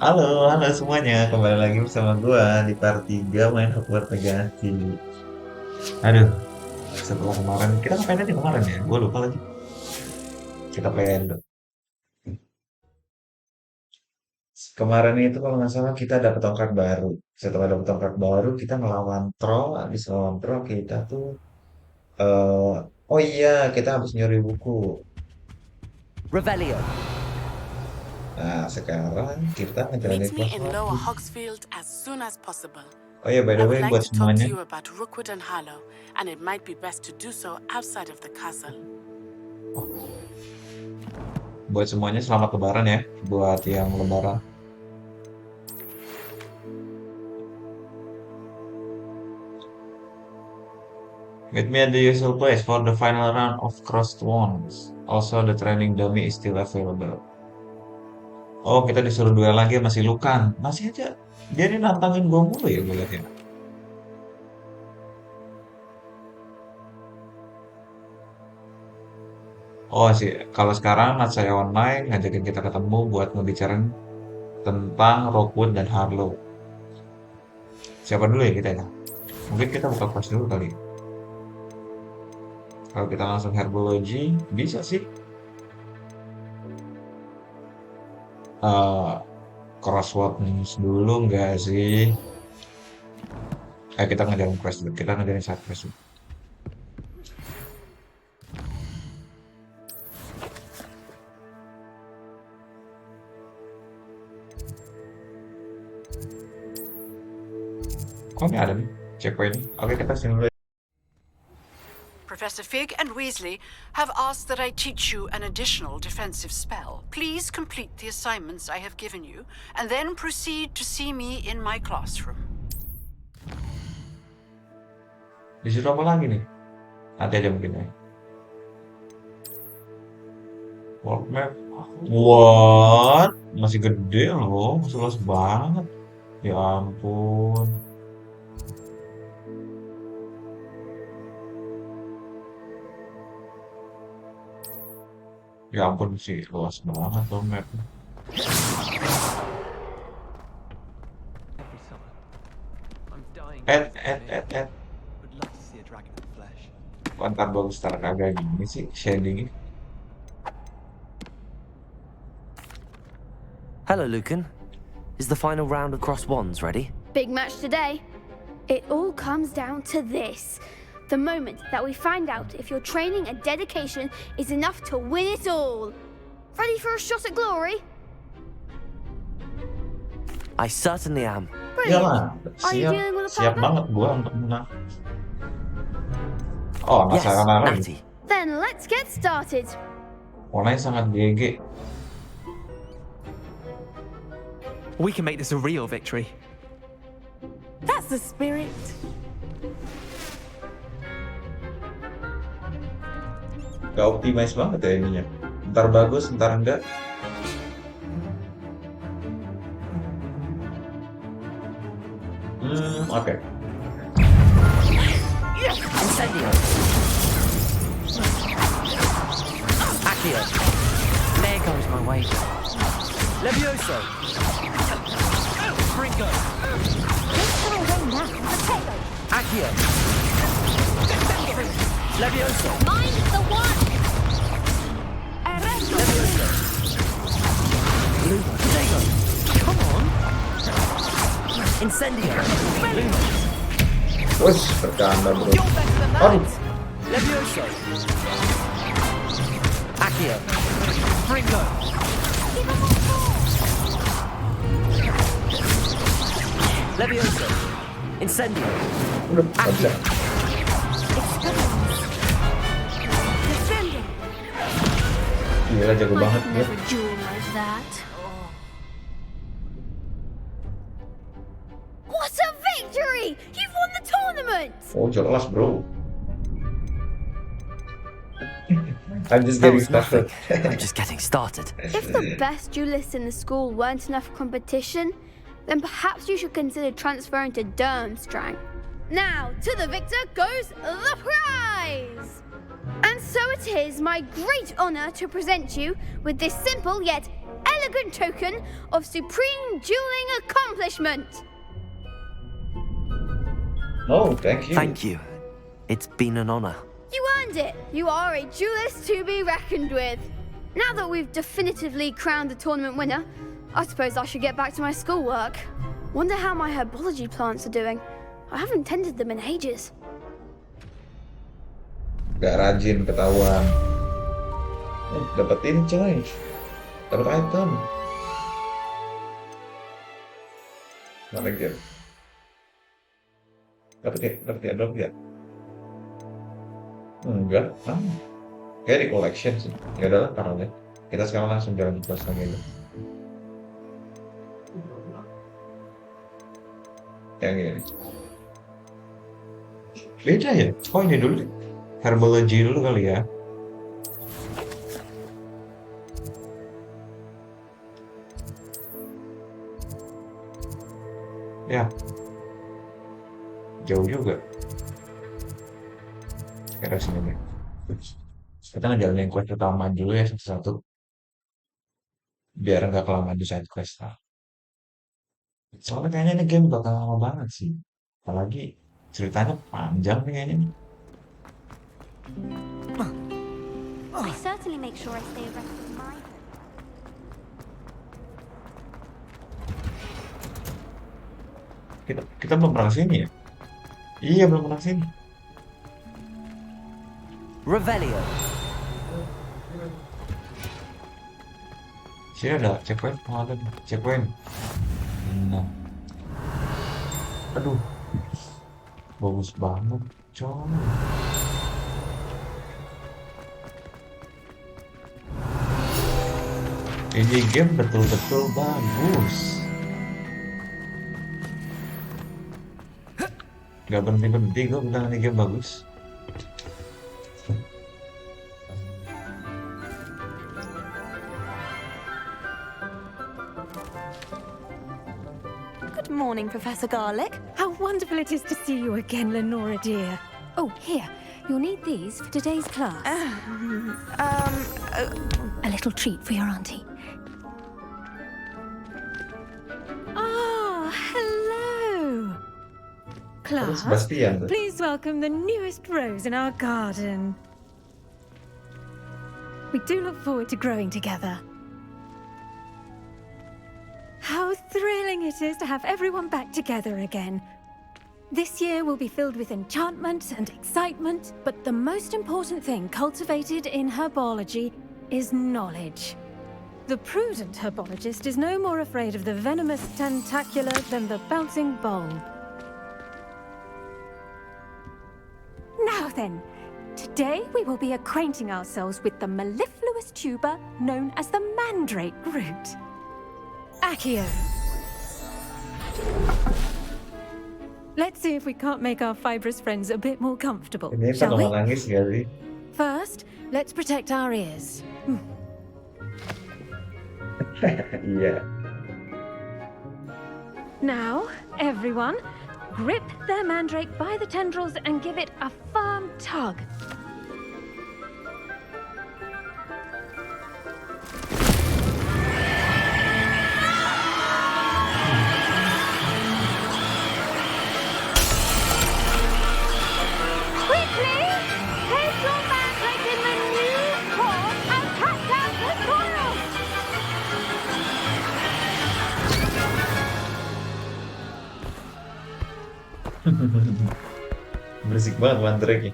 Halo, halo semuanya. Kembali lagi bersama gua di part 3 main Hogwarts Legacy. Aduh, setelah kemarin kita ngapain aja kemarin ya? Gua lupa lagi. Kita plan dulu. Kemarin itu kalau nggak salah kita dapat tongkat baru. Setelah dapat tongkat baru, kita ngelawan troll. Habis ngelawan troll kita tuh oh iya, kita habis nyuri buku. Revelio. Nah, sekarang kita ngejalanin Meet me kelas in Lower lagi. Hogsfield as soon as possible. Oh iya, by I the way would like buat to talk to semuanya, you about Rookwood and Harlow, and it might be best to do so outside of the castle. buat semuanya selamat lebaran ya. Buat yang lebaran. Meet me at the usual place for the final round of crossed wands. Also, the training dummy is still available. Oh, kita disuruh duel lagi masih Lukan. Masih aja. Dia ini nantangin gua mulu ya gue liat ya. Oh sih, kalau sekarang saya online ngajakin kita ketemu buat ngebicarain tentang Rockwood dan Harlow. Siapa dulu ya kita ya? Mungkin kita buka quest dulu kali. Kalau kita langsung herbology, bisa sih. Eh crosswords dulu nggak sih? Kita ngajarin quest dulu. Kita ngajarin side quest dulu. Kok nggak ada nih? Checkpoint. Oke, kita sini dulu. Professor Fig and Weasley have asked that I teach you an additional defensive spell. Please complete the assignments I have given you, and then proceed to see me in my classroom. Disuruh apa lagi nih? Nanti aja mungkin ya. World map. What? Masih gede loh, masih luas banget. Ya ampun. Ya ampun sih, luas banget loh map. Every summer. I'm dying. Ed. Would love to see a dragon in the flesh. Kok ntar bagus ntar kagak gini sih shadingnya. Hello, Lucan. Is the final round of cross wands ready? Big match today. It all comes down to this. The moment that we find out if your training and dedication is enough to win it all. Ready for a shot at glory? I certainly am. Iyalah, Are you siap, dealing with a siap partner? banget gua untuk menang. Oh, Yes, masalah lagi. Natty. Then let's get started. Mulai sangat GG. We can make this a real victory. That's the spirit. Gak optimize banget ya ininya. Ntar bagus, ntar enggak. Oke. Incendio. Accio. There goes my wager. Levioso. Bringo. Accio. Levioso. Mind the one. Levioso. Lumo. Diego. Come on. Incendio. Lumo. Wes, bercanda bro. You're better than that. Aduh, Levioso. Accio. Bringo. Levioso. Incendio. udah, gak bisa. Defending. Gila, jago banget I've dia. never duel like that. What a victory! You've won the tournament! Oh, jelas bro. I'm just That getting was nothing. started. I'm just getting started. If the best duelists in the school weren't enough competition, then perhaps you should consider transferring to Durmstrang. Now, to the victor goes the prize! And so it is my great honor to present you with this simple yet elegant token of supreme dueling accomplishment. Oh, thank you. Thank you. It's been an honor. You earned it. You are a duelist to be reckoned with. Now that we've definitively crowned the tournament winner, I suppose I should get back to my schoolwork. Wonder how my herbology plants are doing. I haven't tended them in ages. Gak rajin ketahuan. Dapat ini coy. Dapat item. Mana game? Dapat ya, drop ya? Enggak. Kayak di collection sih. Ya udahlah, taruh deh. Kita sekarang langsung jalan ke kelas lagi aja. Yang ini. Beda ya? Oh ini dulu deh. Herbology dulu kali ya. Ya. Jauh juga. Kira sini deh. Kita ngejalanin quest utama dulu ya satu-satu. Biar nggak kelamaan di side quest lah. Soalnya kayaknya ini game bakal lama banget sih. Apalagi ceritanya panjang nih kayaknya nih. I certainly make sure I stay abreast of my home. Kita belum pernah sini ya? Iya, belum pernah sini. Revelio. Sini ada checkpoint, ada checkpoint. Nah. Aduh. Bagus banget, coy. Ini game betul-betul bagus. Gak berhenti-berhenti gue bilang ini game bagus. Good morning, Professor Garlic. How wonderful it is to see you again, Lenora dear. Oh, here. You'll need these for today's class. A little treat for your auntie. Ah, hello. Class, Sebastian. please welcome the newest rose in our garden. We do look forward to growing together. How thrilling it is to have everyone back together again. This year will be filled with enchantment and excitement, but the most important thing cultivated in herbology is knowledge. The prudent herbologist is no more afraid of the venomous tentacula than the bouncing bulb. Now then, today we will be acquainting ourselves with the mellifluous tuber known as the mandrake root. Accio. Let's see if we can't make our fibrous friends a bit more comfortable, Ini shall we? penolong nangis gak sih? First, let's protect our ears. Iya. Now, everyone, grip their mandrake by the tendrils and give it a firm tug. Quickly, place your mandrake in the new core and cut down the soil. Berisik banget mandrake-nya.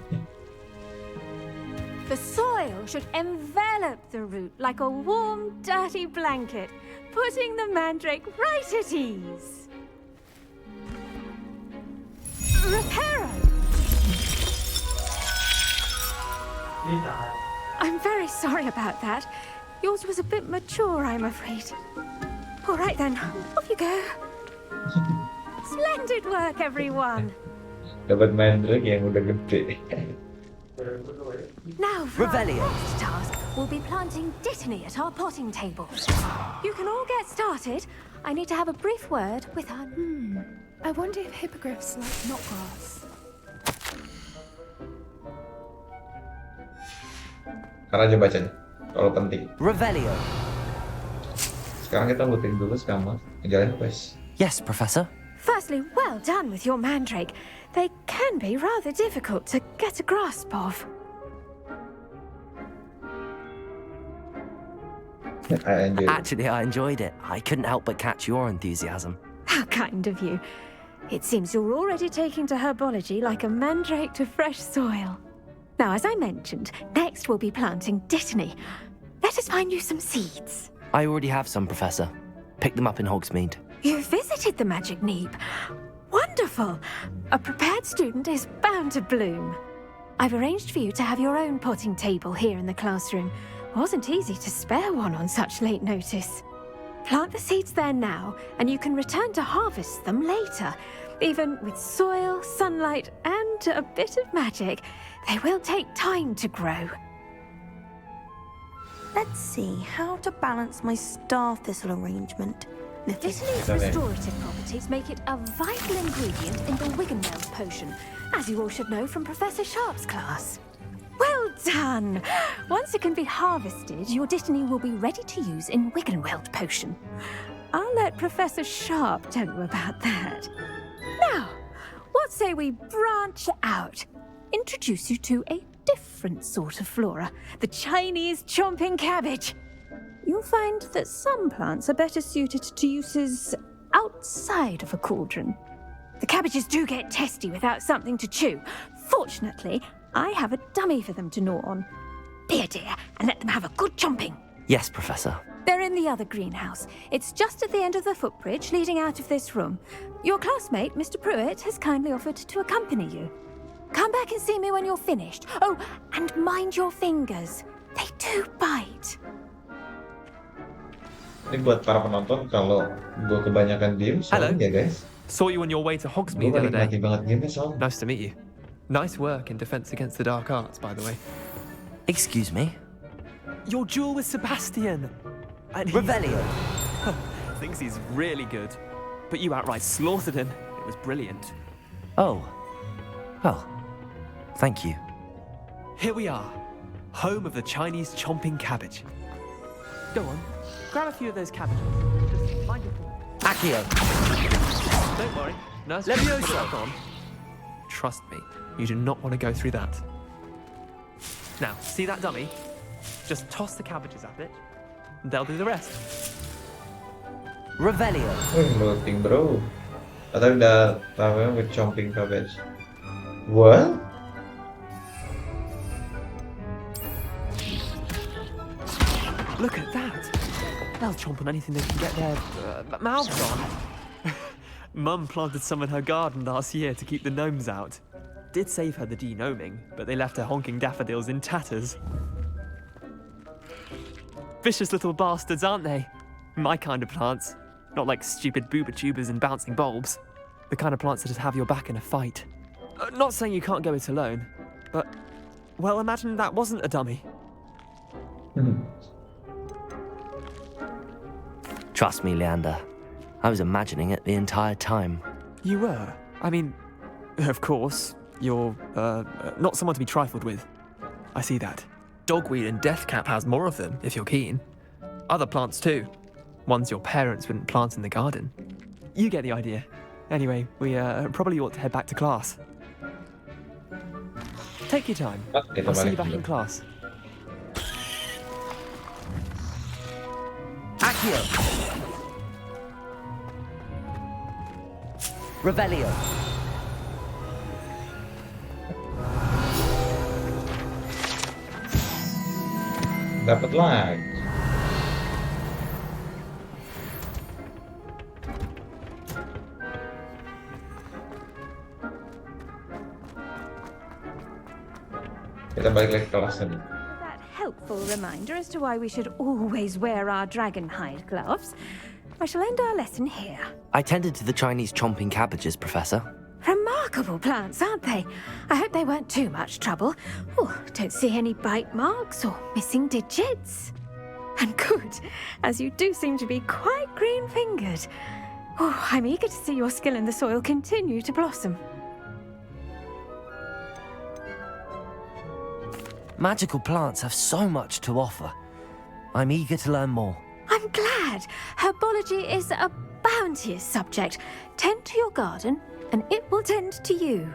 The soil should envelop the root like a warm, dirty blanket, putting the mandrake right at ease. Reparo! I'm very sorry about that. Yours was a bit mature, I'm afraid. All right then, off you go. Splendid work, everyone. Dapat mandrake yang udah gede. Now for our Revelio. next task, we'll be planting dittany at our potting tables. You can all get started. I need to have a brief word with our... I wonder if hippogriffs like knotgrass. Karena aja bacanya, kalau penting. Revelio. Sekarang kita booting dulu sama ngejalanin quest. Yes, Professor. Firstly, well done with your mandrake. They can be rather difficult to get a grasp of. I enjoyed it. Actually, I enjoyed it. I couldn't help but catch your enthusiasm. How kind of you. It seems you're already taking to herbology like a mandrake to fresh soil. Now, as I mentioned, next we'll be planting dittany. Let us find you some seeds. I already have some, Professor. Picked them up in Hogsmeade. You visited the Magic Neep. Wonderful! A prepared student is bound to bloom. I've arranged for you to have your own potting table here in the classroom. Wasn't easy to spare one on such late notice. Plant the seeds there now, and you can return to harvest them later. Even with soil, sunlight, and a bit of magic, they will take time to grow. Let's see how to balance my star thistle arrangement. Dittany's restorative properties make it a vital ingredient in the Wiggenweld potion, as you all should know from Professor Sharp's class. Well done! Once it can be harvested, your dittany will be ready to use in Wiggenweld potion. I'll let Professor Sharp tell you about that. Now, what say we branch out? Introduce you to a different sort of flora, the Chinese chomping cabbage. You'll find that some plants are better suited to uses outside of a cauldron. The cabbages do get testy without something to chew. Fortunately, I have a dummy for them to gnaw on. Be a dear and let them have a good chomping. Yes, Professor. They're in the other greenhouse. It's just at the end of the footbridge leading out of this room. Your classmate, Mr. Pruitt, has kindly offered to accompany you. Come back and see me when you're finished. Oh, and mind your fingers. They do bite. Ini buat para penonton, kalau gue kebanyakan diem, Hello. soalnya ya guys. Saw you on your way to Gue Hogsmeade the other menikmati day. banget gamenya soalnya. Nice to meet you. Nice work in Defense Against the Dark Arts, by the way. Excuse me? Your duel with Sebastian! And he Revelio. thinks he's really good. But you outright slaughtered him. It was brilliant. Oh. Well, thank you. Here we are. Home of the Chinese chomping cabbage. Go on. Grab a few of those cabbages. Just find your... Accio. Don't worry. Nurse, Levioso. put that on. Trust me, you do not want to go through that. Now, see that dummy? Just toss the cabbages at it. And they'll do the rest. Revelio. Loading bro. Atau udah tahu with chomping cabbage. What? Look at that. They'll chomp on anything they can get their mouths on. Mum planted some in her garden last year to keep the gnomes out. Did save her the de-gnoming, but they left her honking daffodils in tatters. Vicious little bastards, aren't they? My kind of plants. Not like stupid booba tubers and bouncing bulbs. The kind of plants that just have your back in a fight. Not saying you can't go it alone, but... Well, imagine that wasn't a dummy. Trust me, Leander. I was imagining it the entire time. You were? I mean, of course, you're, not someone to be trifled with. I see that. Dogweed and deathcap has more of them, if you're keen. Other plants too. Ones your parents wouldn't plant in the garden. You get the idea. Anyway, we probably ought to head back to class. Take your time. I'll see you back in class. Accio. Revelio. Dapat lag. Kita balik lagi ke kelas tadi. That helpful reminder as to why we should always wear our dragon hide gloves. I shall end our lesson here. I tended to the Chinese chomping cabbages, Professor. Remarkable plants, aren't they? I hope they weren't too much trouble. Oh, don't see any bite marks or missing digits. And good, as you do seem to be quite green-fingered. Oh, I'm eager to see your skill in the soil continue to blossom. Magical plants have so much to offer. I'm eager to learn more. I'm glad. Herbology is a bounteous subject. Tend to your garden, and it will tend to you.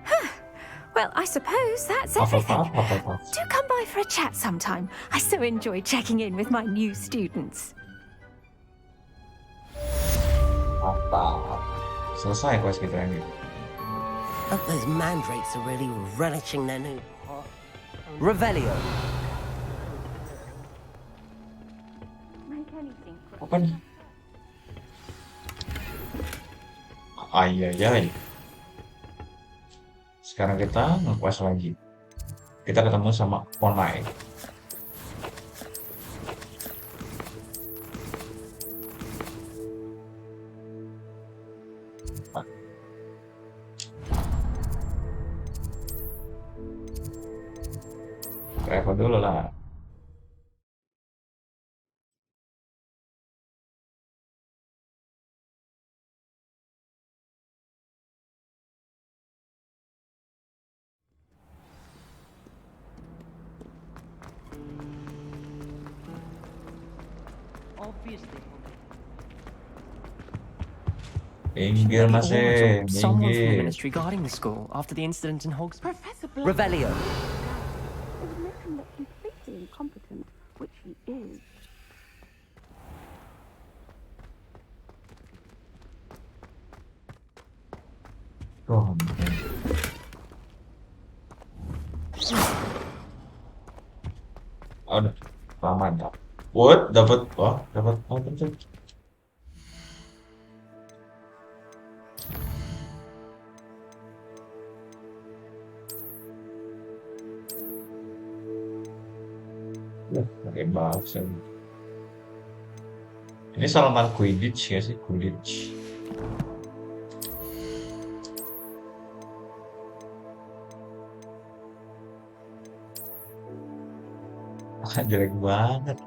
Huh. Well, I suppose that's everything. Do come by for a chat sometime. I so enjoy checking in with my new students. Mantap. Selesai quest kita ini. Hope those mandrakes are really relishing their new pot. Revelio. Apa nih? Ayayay. Sekarang kita nge-quest lagi. Kita ketemu sama mulai. Travel dulu lah. Minggir mas Someone from the minggir. ministry guarding the school after the incident in Hogsmeade. Professor Black Revelio. is making look completely incompetent, which he is. Oh, udah, mantap. What? Dapat, dapat apa tuh? Pakai bahasa. Ini Salman Quidditch ya sih, Quidditch. Jelek banget.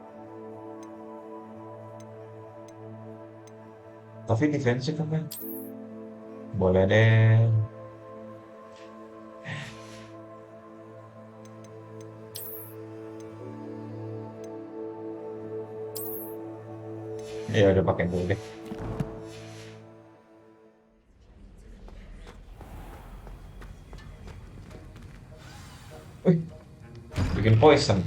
Tapi defensif kan? Boleh deh. Ya udah pakai dulu deh. Wih, bikin poison.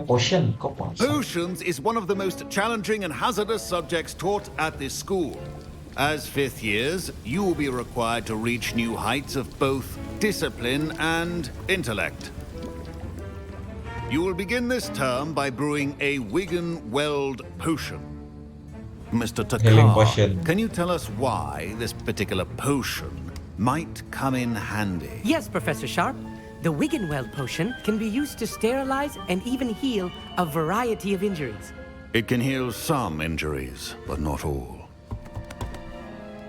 Potion, kok poison? Potions is one of the most challenging and hazardous subjects taught at this school. As fifth years, you will be required to reach new heights of both discipline and intellect. You will begin this term by brewing a Wigan-Weld potion. Mr. Healing Takar, potion. can you tell us why this particular potion might come in handy? Yes, Professor Sharp. The Wigan-Weld potion can be used to sterilize and even heal a variety of injuries. It can heal some injuries, but not all.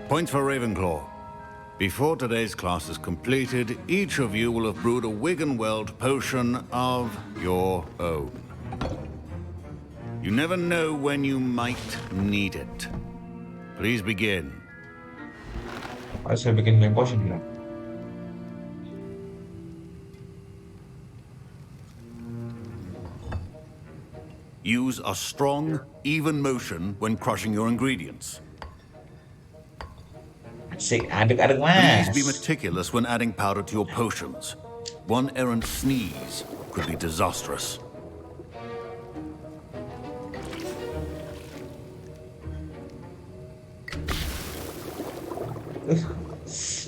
Points for Ravenclaw. Before today's class is completed, each of you will have brewed a Wigan-Weld potion of your own. You never know when you might need it. Please begin. Harus saya bikin healing potion bilang. Use a strong, even motion when crushing your ingredients. Asik, aduk-aduk Please mas. be meticulous when adding powder to your potions. One errant sneeze could be disastrous.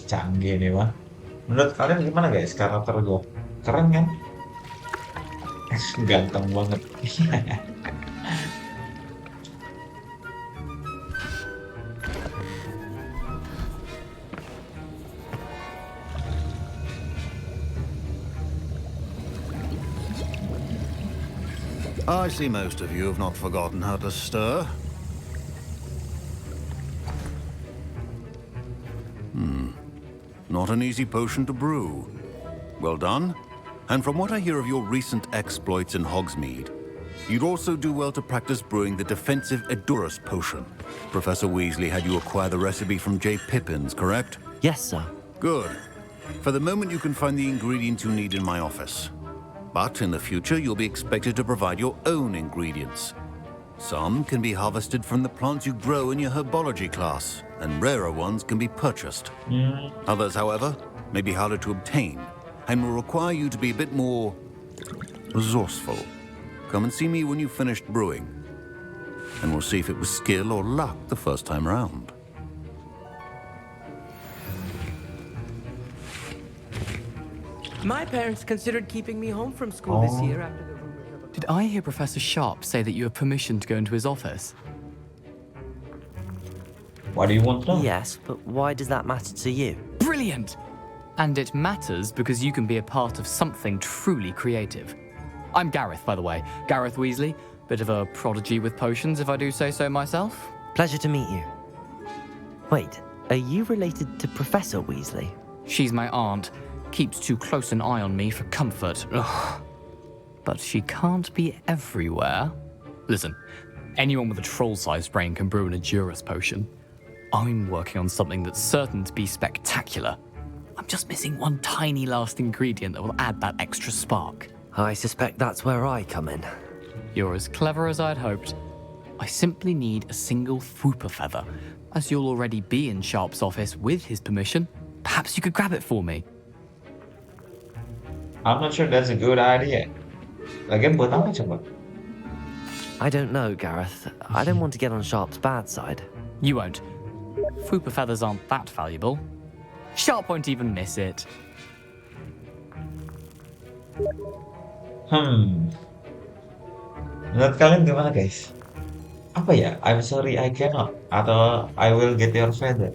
Canggih nih mah. Menurut kalian gimana guys karakter gue? Keren kan? Ganteng banget. I see most of you have not forgotten how to stir. Not an easy potion to brew. Well done. And from what I hear of your recent exploits in Hogsmeade, you'd also do well to practice brewing the defensive Edurus potion. Professor Weasley had you acquire the recipe from J. Pippin's, correct? Yes, sir. Good. For the moment, you can find the ingredients you need in my office. But in the future, you'll be expected to provide your own ingredients. Some can be harvested from the plants you grow in your herbology class, and rarer ones can be purchased. Others, however, may be harder to obtain, and will require you to be a bit more resourceful. Come and see me when you've finished brewing, and we'll see if it was skill or luck the first time round. My parents considered keeping me home from school this year after the rumors of a... Did I hear Professor Sharp say that you have permission to go into his office? Why do you want to know? Yes, but why does that matter to you? Brilliant! And it matters because you can be a part of something truly creative. I'm Gareth, by the way. Gareth Weasley. Bit of a prodigy with potions, if I do say so myself. Pleasure to meet you. Wait, are you related to Professor Weasley? She's my aunt. Keeps too close an eye on me for comfort. Ugh. But she can't be everywhere. Listen, anyone with a troll-sized brain can brew an Edurus potion. I'm working on something that's certain to be spectacular. I'm just missing one tiny last ingredient that will add that extra spark. I suspect that's where I come in. You're as clever as I'd hoped. I simply need a single Fwooper feather. As you'll already be in Sharp's office with his permission, perhaps you could grab it for me. I'm not sure that's a good idea. Lagian buat apa coba? I don't know, Gareth. I don't want to get on Sharp's bad side. You won't. Fwooper feathers aren't that valuable. Sharp won't even miss it. Menurut kalian gimana guys? Apa ya? I'm sorry I cannot atau I will get your feather.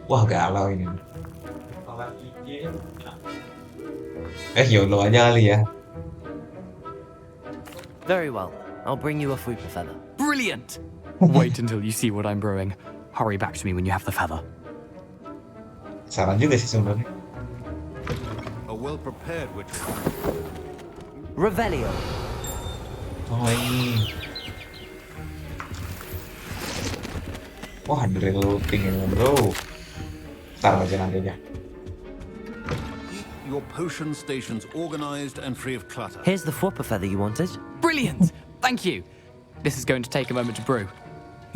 Wah galau ini. YOLO aja kali ya. Very well. I'll bring you a Fwooper feather. Brilliant! Wait until you see what I'm brewing. Hurry back to me when you have the feather. Saran juga sih sebenarnya. A well-prepared witch. Revelio. Oh ini. Wah, drill looting ini bro. Ntar aja nanti aja. Your potion stations organized and free of clutter. Here's the Fwooper feather you wanted. Brilliant! Thank you. This is going to take a moment to brew.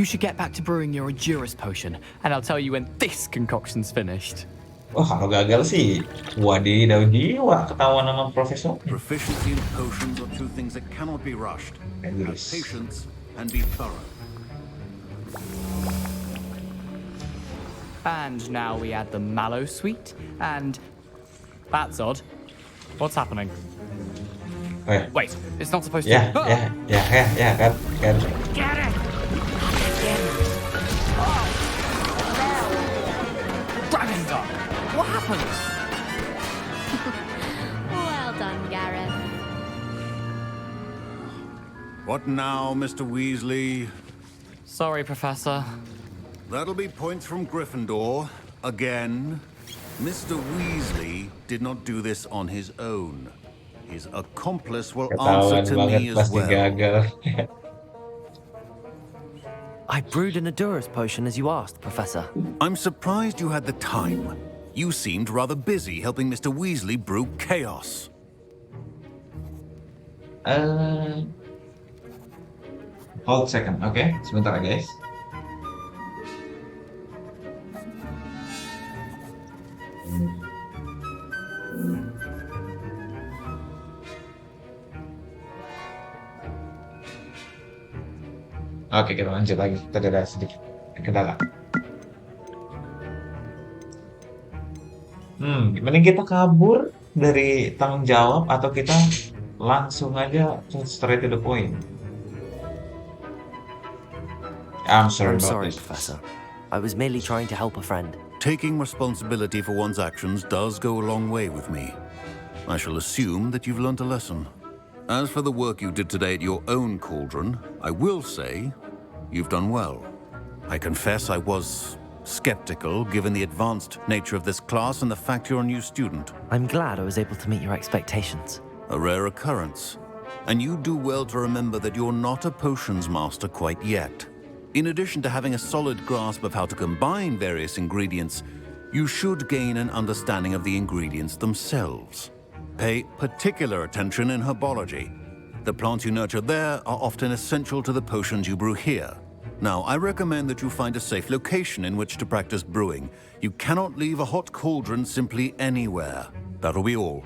You should get back to brewing your Edurus potion, and I'll tell you when this concoction's finished. Wah, kalau gagal sih, wadidaw jiwa ketahuan sama profesor. Proficiency in potions are two things that cannot be rushed. Have patience and be thorough. And now we add the mallow sweet, and... That's odd. What's happening? Oh, yeah. Wait, it's not supposed to... Yeah. Kan. Get it! Dragon Dog! What happened? Well done, Gareth. What now, Mr. Weasley? Sorry, Professor. That'll be points from Gryffindor. Again. Mr. Weasley did not do this on his own. His accomplice will answer Ketahuan to banget me as pasti well. gagal. I brewed an Edurus potion as you asked, Professor. I'm surprised you had the time. You seemed rather busy helping Mr. Weasley brew chaos. Hold second, oke? Sebentar ya guys. Oke, kita lanjut lagi. Tadi ada sedikit kendala. Mending kita kabur dari tanggung jawab atau kita langsung aja straight to the point. I'm sorry about this. Professor. I was merely trying to help a friend. Taking responsibility for one's actions does go a long way with me. I shall assume that you've learnt a lesson. As for the work you did today at your own cauldron, I will say you've done well. I confess I was skeptical given the advanced nature of this class and the fact you're a new student. I'm glad I was able to meet your expectations. A rare occurrence. And you do well to remember that you're not a potions master quite yet. In addition to having a solid grasp of how to combine various ingredients, you should gain an understanding of the ingredients themselves. Pay particular attention in herbology. The plants you nurture there are often essential to the potions you brew here. Now, I recommend that you find a safe location in which to practice brewing. You cannot leave a hot cauldron simply anywhere. That'll be all.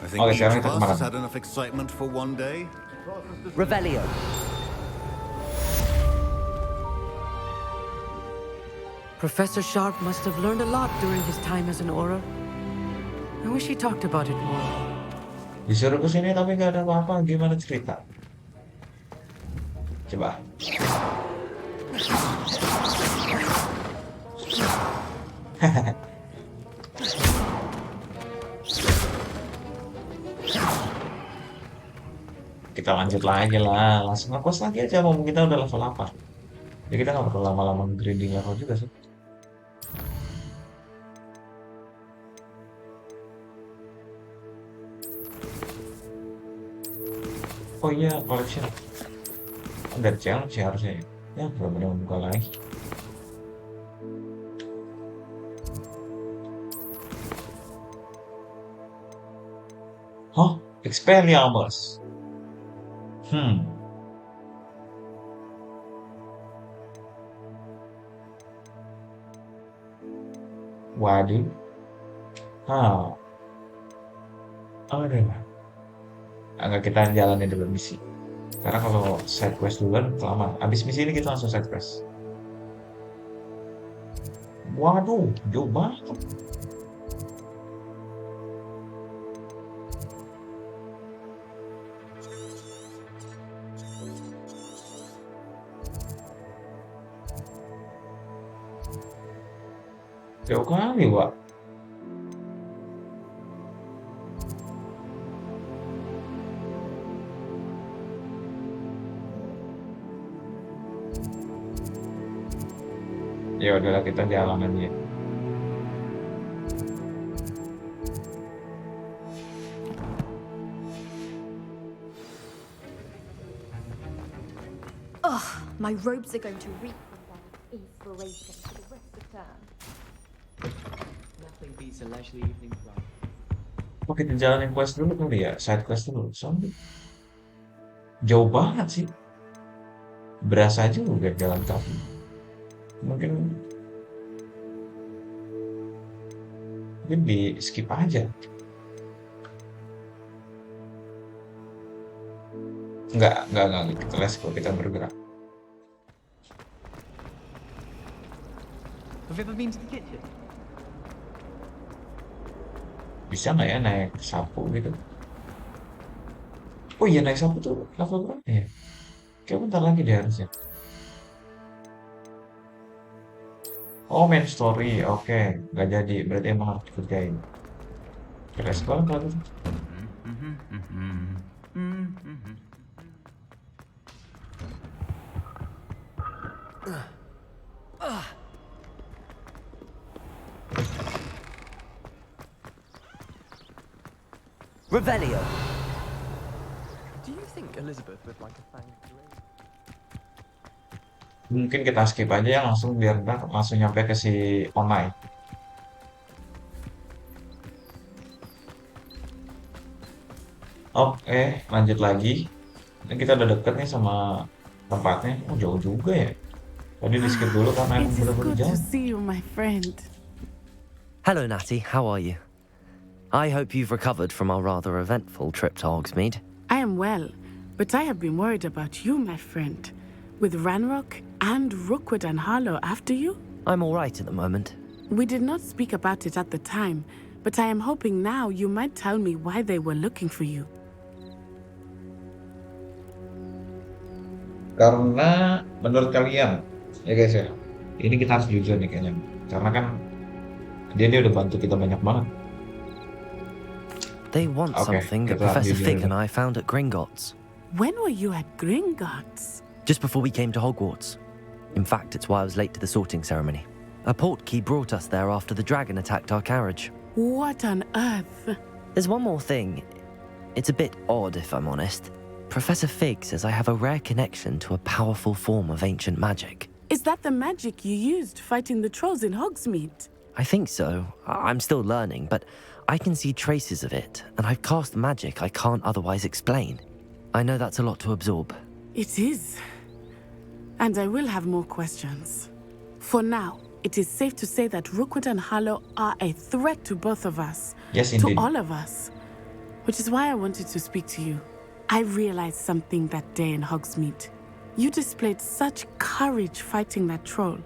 I think Oke, each sekarang of kita us has kemana? had enough excitement for one day. Revelio. Professor Sharp must have learned a lot during his time as an Auror. I wish he talked about it more. Disuruh ke sini tapi nggak ada apa-apa. Gimana cerita? Coba. Kita lanjut lagi lah. Langsung nge-quest lagi aja. Mumpung kita udah level 8. Jadi kita nggak perlu lama-lama grinding level juga sih. Oh iya, collection. Ada challenge ya harusnya. Ya, benar-benar buka lagi. Hah? Expelliarmus. Waduh. Ada. Enggak, kita jalanin dulu misi. Karena kalau side quest duluan lama. Abis misi ini kita langsung side quest. Waduh, jauh banget. Jauh kali, Wak. Ya udahlah, kita jalan aja. My robes are going to reek with inspiration for the rest of term. Nothing beats a leisurely evening drive. Oh, kita jalanin quest dulu kali ya, side quest dulu. Soalnya jauh banget sih. Berasa juga jalan kaki. Mungkin di skip aja. Enggak. Kita let's go, kita bergerak. Have you ever been to the kitchen? Bisa nggak ya naik sapu gitu? Oh iya, naik sapu tuh level berapa ya? Kayak bentar lagi deh harusnya. Oh, main story, oke, nggak jadi, berarti emang harus dikerjain. Oke, let's go kalau gitu. Revelio. Do you think Elizabeth would like a thank you? Mungkin kita skip aja ya langsung biar ntar langsung nyampe ke si online. Oke, lanjut lagi. Ini kita udah deket nih sama tempatnya. Oh, jauh juga ya. Tadi di skip dulu karena emang bener-bener jauh. see you, my friend. Hello, Natty. How are you? I hope you've recovered from our rather eventful trip to Hogsmeade. I am well, but I have been worried about you, my friend. With Ranrock and Rookwood and Harlow after you? I'm all right at the moment. We did not speak about it at the time, but I am hoping now you might tell me why they were looking for you. Karena menurut kalian, ya guys ya, ini kita harus jujur nih kayaknya. Karena kan dia udah bantu kita banyak banget. They want something that Professor Fig and I found at Gringotts. When were you at Gringotts? Just before we came to Hogwarts. In fact, it's why I was late to the sorting ceremony. A portkey brought us there after the dragon attacked our carriage. What on earth? There's one more thing. It's a bit odd, if I'm honest. Professor Fig says I have a rare connection to a powerful form of ancient magic. Is that the magic you used fighting the trolls in Hogsmeade? I think so. I'm still learning, but I can see traces of it, and I've cast magic I can't otherwise explain. I know that's a lot to absorb. It is. And I will have more questions. For now, it is safe to say that Rookwood and Harlow are a threat to both of us. Yes, indeed. To all of us. Which is why I wanted to speak to you. I realized something that day in Hogsmeade. You displayed such courage fighting that troll.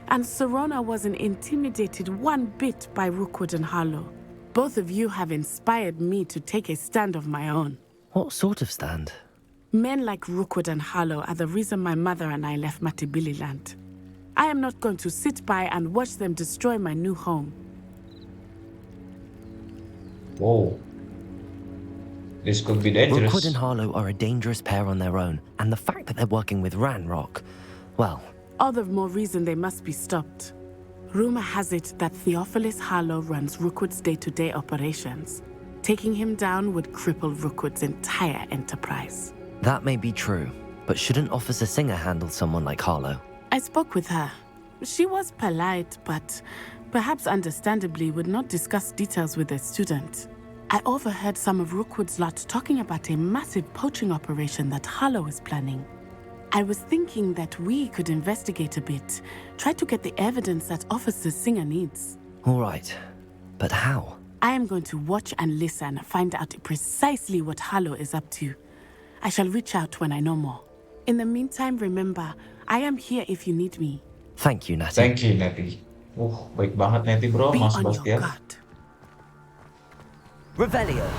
And Serona wasn't intimidated one bit by Rookwood and Harlow. Both of you have inspired me to take a stand of my own. What sort of stand? Men like Rookwood and Harlow are the reason my mother and I left Matibili-land. I am not going to sit by and watch them destroy my new home. Whoa. This could be dangerous. Rookwood and Harlow are a dangerous pair on their own, and the fact that they're working with Ranrock, well... All the more reason they must be stopped. Rumor has it that Theophilus Harlow runs Rookwood's day-to-day operations. Taking him down would cripple Rookwood's entire enterprise. That may be true, but shouldn't Officer Singer handle someone like Harlow? I spoke with her. She was polite, but perhaps understandably would not discuss details with a student. I overheard some of Rookwood's lot talking about a massive poaching operation that Harlow is planning. I was thinking that we could investigate a bit, try to get the evidence that Officer Singer needs. All right, but how? I am going to watch and listen, find out precisely what Harlow is up to. I shall reach out when I know more. In the meantime, remember, I am here if you need me. Thank you, Natty. Thank you, Natty. Baik banget Natty, bro. Be Mas on your Bastian. guard. Revelio.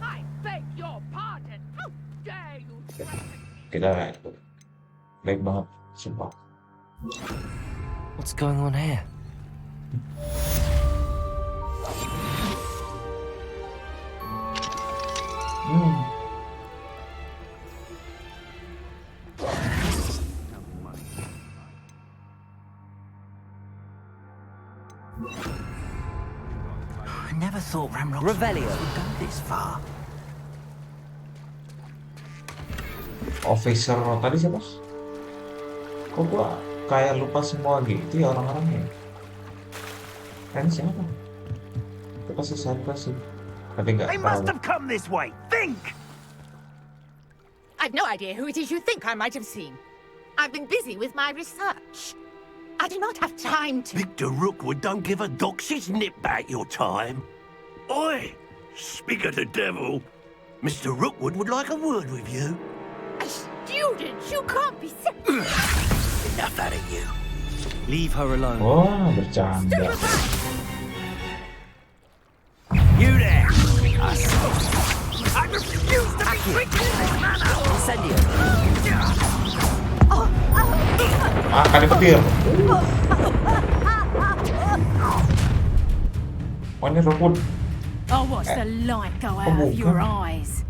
I beg your pardon. How dare you? Kita baik banget, sumpah. What's going on here? I never thought Ramrock Revelio. would go this far. Officer tadi siapa? Kok gua kayak lupa semua gitu ya orang-orangnya? Kan siapa? Itu pasti siapa sih? Tapi nggak They must tahu. have come this way. Think! I've no idea who it is you think I might have seen. I've been busy with my research. I do not have time to... Victor Rookwood don't give a doxy's nip back your time. Oi! Speak of the devil. Mr. Rookwood would like a word with you. A student? You can't be... Enough out of you. Leave her alone. Wah, bercanda. You there! I refuse to be treated in this manner! Incendio. Ah, kali petir. Oh, ini Rookwood. Oh, watch the light go out of your eyes.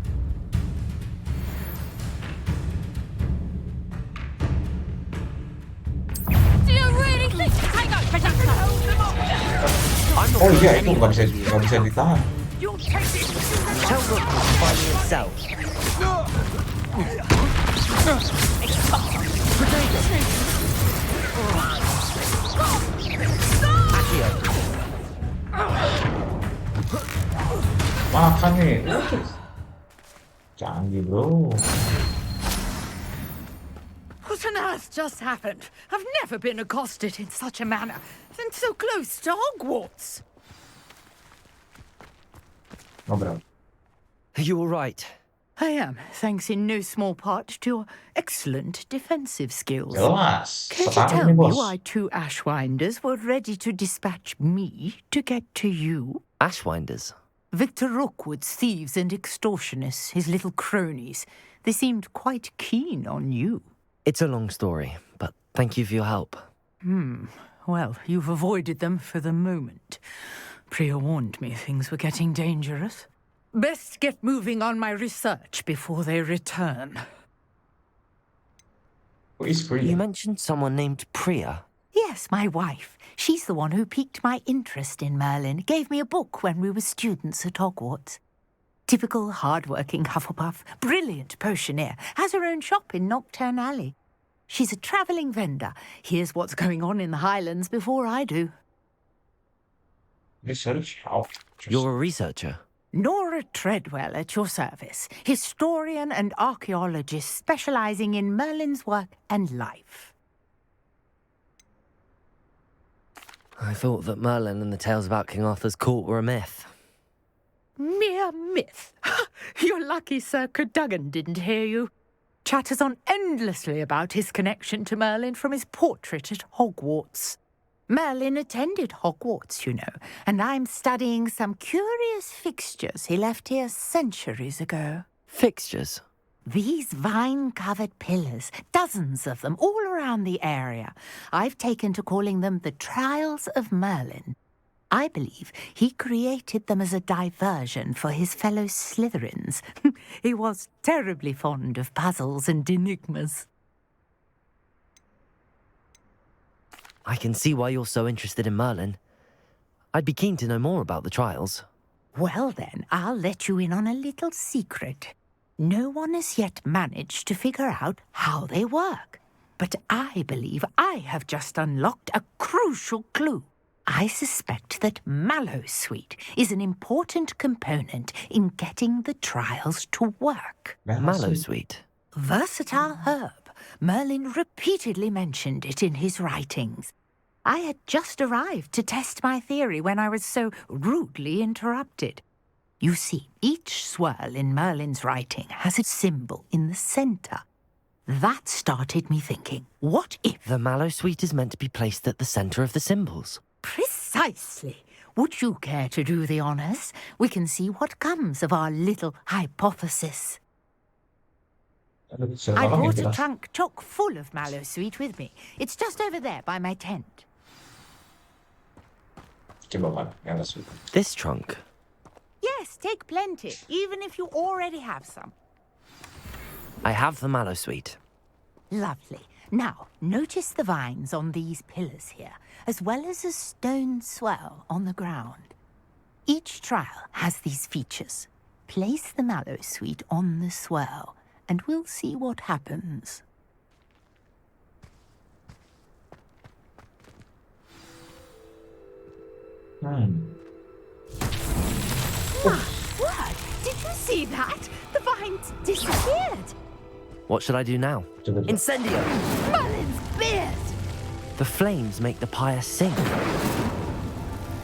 Do you really think to take over production? Oh iya, itu nggak bisa ditahan. Tell Rookwood to find me himself. Accio. Makan nih. Canggih, bro. What on earth just happened? I've never been accosted in such a manner, and so close to Hogwarts. Ngobrol. Are you all right? I am, thanks in no small part to your excellent defensive skills. Jelas. Can you Sekarang tell nih, me bos. why two Ashwinders were ready to dispatch me to get to you? Ashwinders. Victor Rookwood's thieves and extortionists, his little cronies. They seemed quite keen on you. It's a long story, but thank you for your help. Well, you've avoided them for the moment. Priya warned me things were getting dangerous. Best get moving on my research before they return. Who is Priya? You mentioned someone named Priya. Yes, my wife. She's the one who piqued my interest in Merlin, gave me a book when we were students at Hogwarts. Typical hard-working Hufflepuff, brilliant potioneer, has her own shop in Knockturn Alley. She's a travelling vendor. Hears what's going on in the Highlands before I do. Research? How? You're a researcher? Nora Treadwell at your service, historian and archaeologist specialising in Merlin's work and life. I thought that Merlin and the tales about King Arthur's court were a myth. Mere myth. You're lucky Sir Cadogan didn't hear you. Chatters on endlessly about his connection to Merlin from his portrait at Hogwarts. Merlin attended Hogwarts, you know, and I'm studying some curious fixtures he left here centuries ago. Fixtures? These vine-covered pillars, dozens of them, all around the area. I've taken to calling them the Trials of Merlin. I believe he created them as a diversion for his fellow Slytherins. He was terribly fond of puzzles and enigmas. I can see why you're so interested in Merlin. I'd be keen to know more about the trials. Well then, I'll let you in on a little secret. No one has yet managed to figure out how they work. But I believe I have just unlocked a crucial clue. I suspect that mallowsweet is an important component in getting the trials to work. Mallowsweet? Versatile herb. Merlin repeatedly mentioned it in his writings. I had just arrived to test my theory when I was so rudely interrupted. You see, each swirl in Merlin's writing has a symbol in the centre. That started me thinking, what if... The mallowsweet is meant to be placed at the centre of the symbols. Precisely. Would you care to do the honours? We can see what comes of our little hypothesis. I brought a trunk chock full of mallowsweet with me. It's just over there by my tent. This trunk? Yes, take plenty, even if you already have some. I have the mallowsweet. Lovely. Now, notice the vines on these pillars here, as well as a stone swell on the ground. Each trial has these features. Place the mallowsweet on the swell, and we'll see what happens. My word! Did you see that? The vines disappeared! What should I do now? Incendio! Merlin's beard! The flames make the pyre sing.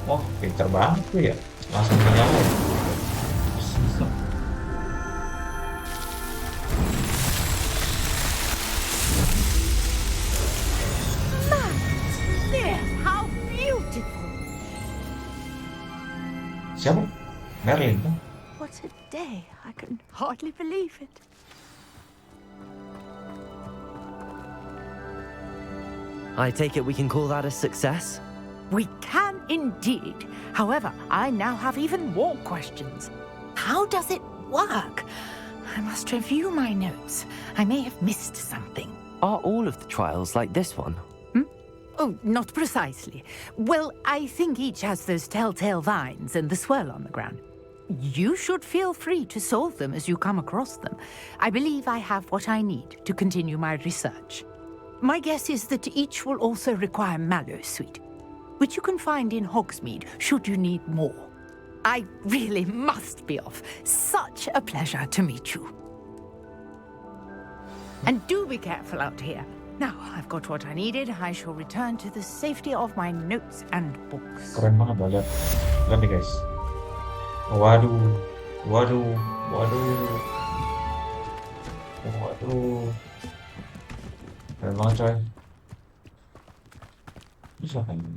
Oh, pinter banget tuh ya. Langsung menyala. How beautiful! Siapa? Merlin kan? What a day. I can hardly believe it. I take it we can call that a success? We can indeed. However, I now have even more questions. How does it work? I must review my notes. I may have missed something. Are all of the trials like this one? Oh, not precisely. Well, I think each has those telltale vines and the swirl on the ground. You should feel free to solve them as you come across them. I believe I have what I need to continue my research. My guess is that each will also require mallowsweet, which you can find in Hogsmeade should you need more. I really must be off. Such a pleasure to meet you. And do be careful out here. Now, I've got what I needed. I shall return to the safety of my notes and books. Keren banget loh, lihat. Lihat nih guys. Waduh. Waduh. Waduh. Waduh. Keren banget coy. Ini siapa ini?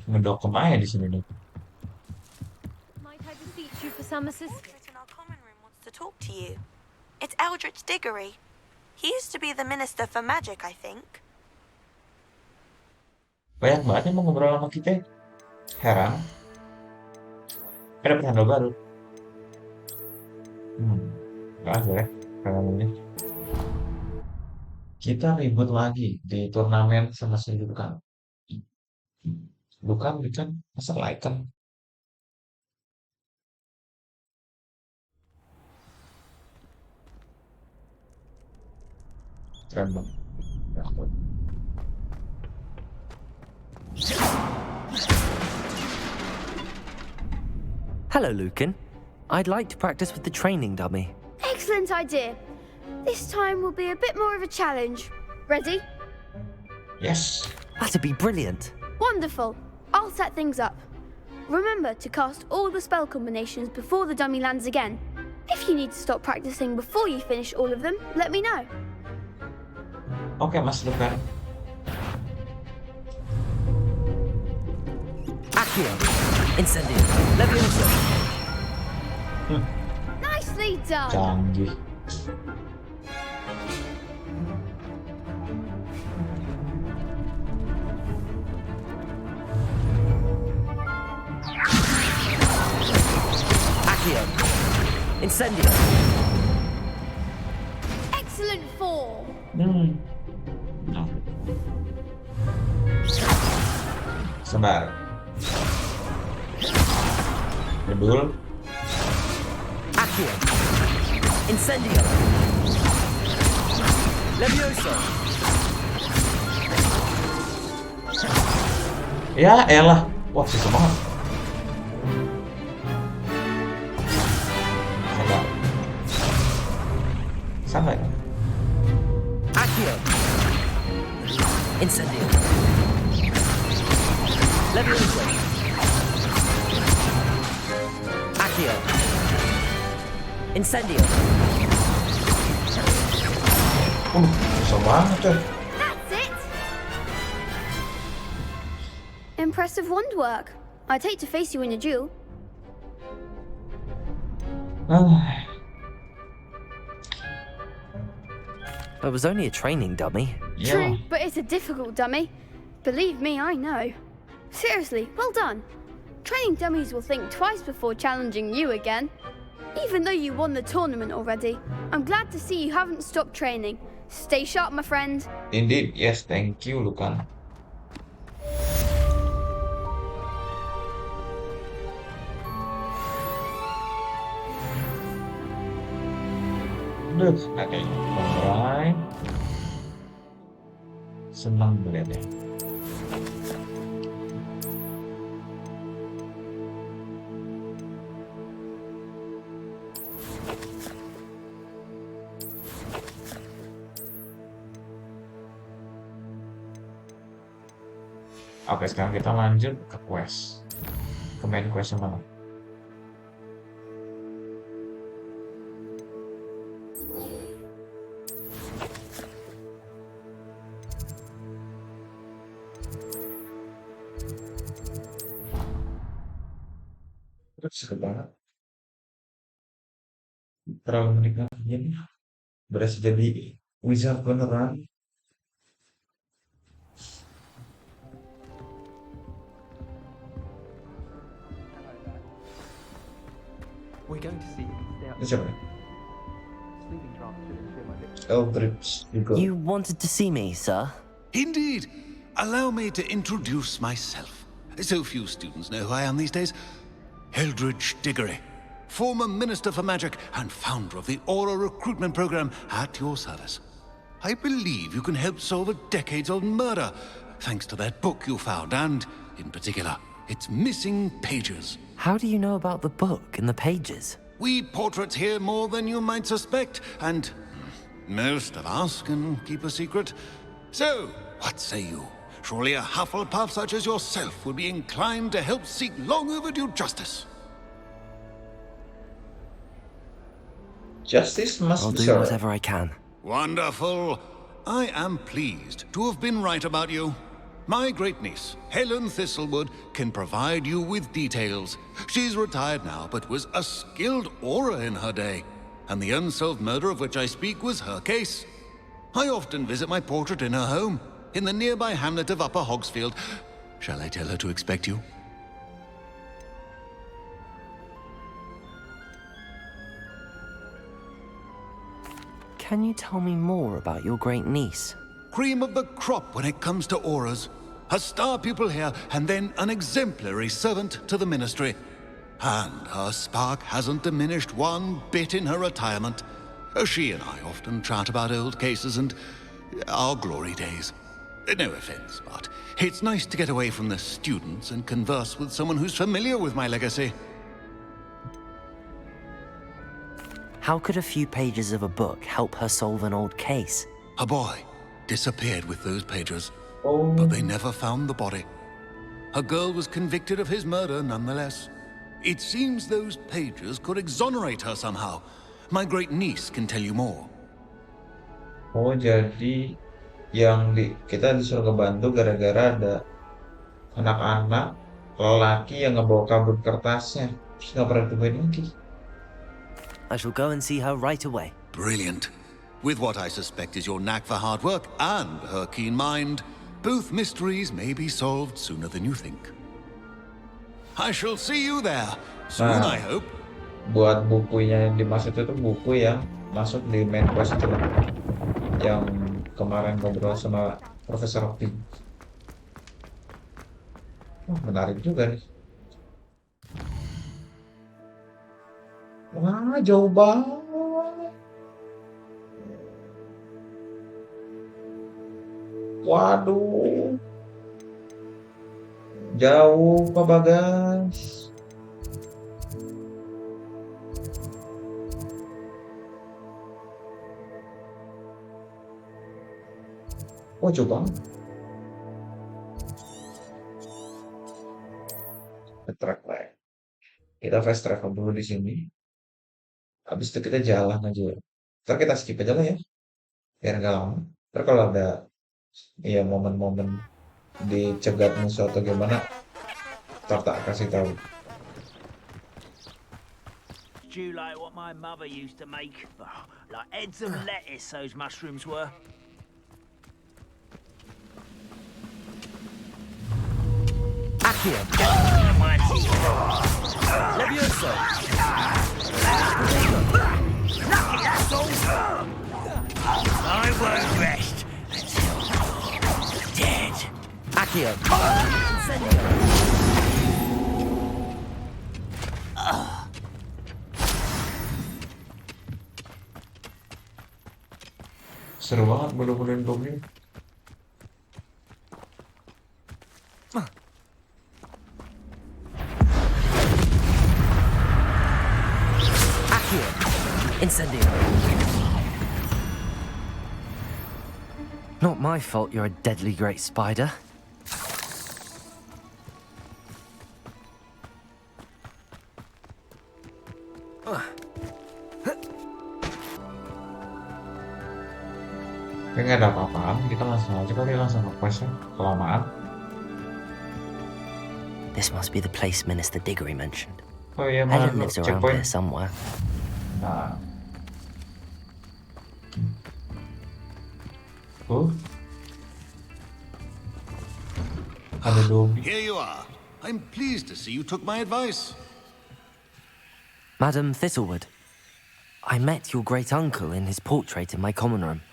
Ngedokem aja di sini nih. Might I beseech you for some assistance? In our common room wants to talk to you. It's Eldritch Diggory. He used to be the Minister for Magic, I think. Banyak banget yang mau ngobrol sama kita. Heran. Ada handle baru. Nggak ada ya ini. Kita ribut lagi di turnamen sama si Dukan. Dukan kan masalah ikan. Keren banget. Ya, Hello, Lucan. I'd like to practice with the training dummy. Excellent idea. This time will be a bit more of a challenge. Ready? yes. That'd be brilliant. Wonderful. I'll set things up. Remember to cast all the spell combinations before the dummy lands again. If you need to stop practicing before you finish all of them, let me know. Oke, Mas Lukan. Accio. Incendio. Levioso. Nicely done. Canggih. Accio. Incendio. Excellent form. Nah. Sabar. Bedul. Accio. Incendio. Levioso. Ya elah. Wah, susah banget. Sabar. Sabar. Accio. Incendio. Levioso. Accio. Incendio. Susah banget tuh. That's it. Impressive wand work. I'd hate to face you in a duel. It was only a training dummy. True, but it's a difficult dummy. Believe me, I know. Seriously, well done. Training dummies will think twice before challenging you again. Even though you won the tournament already, I'm glad to see you haven't stopped training. Stay sharp, my friend. Indeed, yes, thank you, Lukan. Aduh, kakeknya mulai. Senang melihatnya. Oke, sekarang kita lanjut ke quest. Ke main quest yang mana? Seru banget. Terlalu menikmatinya nih. Berasa jadi wizard beneran. We're going to see Ini siapa nih? Eldritch Eagle. You wanted to see me, sir? Indeed. Allow me to introduce myself. So few students know who I am these days. Eldritch Diggory, former Minister for Magic and founder of the Aura Recruitment Program, at your service. I believe you can help solve a decades-old murder, thanks to that book you found, and, in particular, its missing pages. How do you know about the book and the pages? We portraits here more than you might suspect, and most of us can keep a secret. So, what say you? Surely a Hufflepuff such as yourself would be inclined to help seek long overdue justice. Justice must I'll be do served. whatever I can. Wonderful. I am pleased to have been right about you. My great niece, Helen Thistlewood, can provide you with details. She's retired now, but was a skilled aura in her day. And the unsolved murder of which I speak was her case. I often visit my portrait in her home, in the nearby hamlet of Upper Hogsfield. Shall I tell her to expect you? Can you tell me more about your great niece? Cream of the crop when it comes to auras. A star pupil here, and then an exemplary servant to the ministry. And her spark hasn't diminished one bit in her retirement. She and I often chat about old cases and our glory days. No offense, but it's nice to get away from the students and converse with someone who's familiar with my legacy. How could a few pages of a book help her solve an old case? A boy disappeared with those pages, but they never found the body. A girl was convicted of his murder nonetheless. It seems those pages could exonerate her somehow. My great niece can tell you more. Oh, jadi kita disuruh ngebantu gara-gara ada anak-anak lelaki yang ngebawa kabur kertasnya. Terus nggak pernah ditemuin lagi. I shall go and see her right away. Brilliant. With what I suspect is your knack for hard work and her keen mind, both mysteries may be solved sooner than you think. I shall see you there soon, I hope. Buat bukunya yang dimaksud itu buku yang masuk di main quest itu, yang kemarin ngobrol sama Profesor Pink. Menarik juga nih. Wah, jauh banget. Waduh. Jauh, Pak Bagas. Oh, jauh banget. Kita fast travel dulu di sini. Habis itu kita jalan aja. Ntar kita skip aja lah ya. Biar nggak lama. Ntar kalau ada momen-momen dicegat musuh atau gimana, ntar tak kasih tahu. Do you like what my mother used to make? Oh, like heads of lettuce, those mushrooms were. Accio. Levioso. Lucky, that's all. I won't rest until you're dead. Accio. Seru banget mudah-mudahan bomnya. Incendio. Not my fault you're a deadly great spider. Kayaknya nggak ada apa-apaan, kita langsung aja kali langsung ke quest kelamaan. This must be the place Minister Diggory mentioned. Oh iya, Helen lives around here somewhere. Nah. Ada Dobby. Here you are. I'm pleased to see you took my advice. Madam Thistlewood, I met your great-uncle in his portrait in my common room.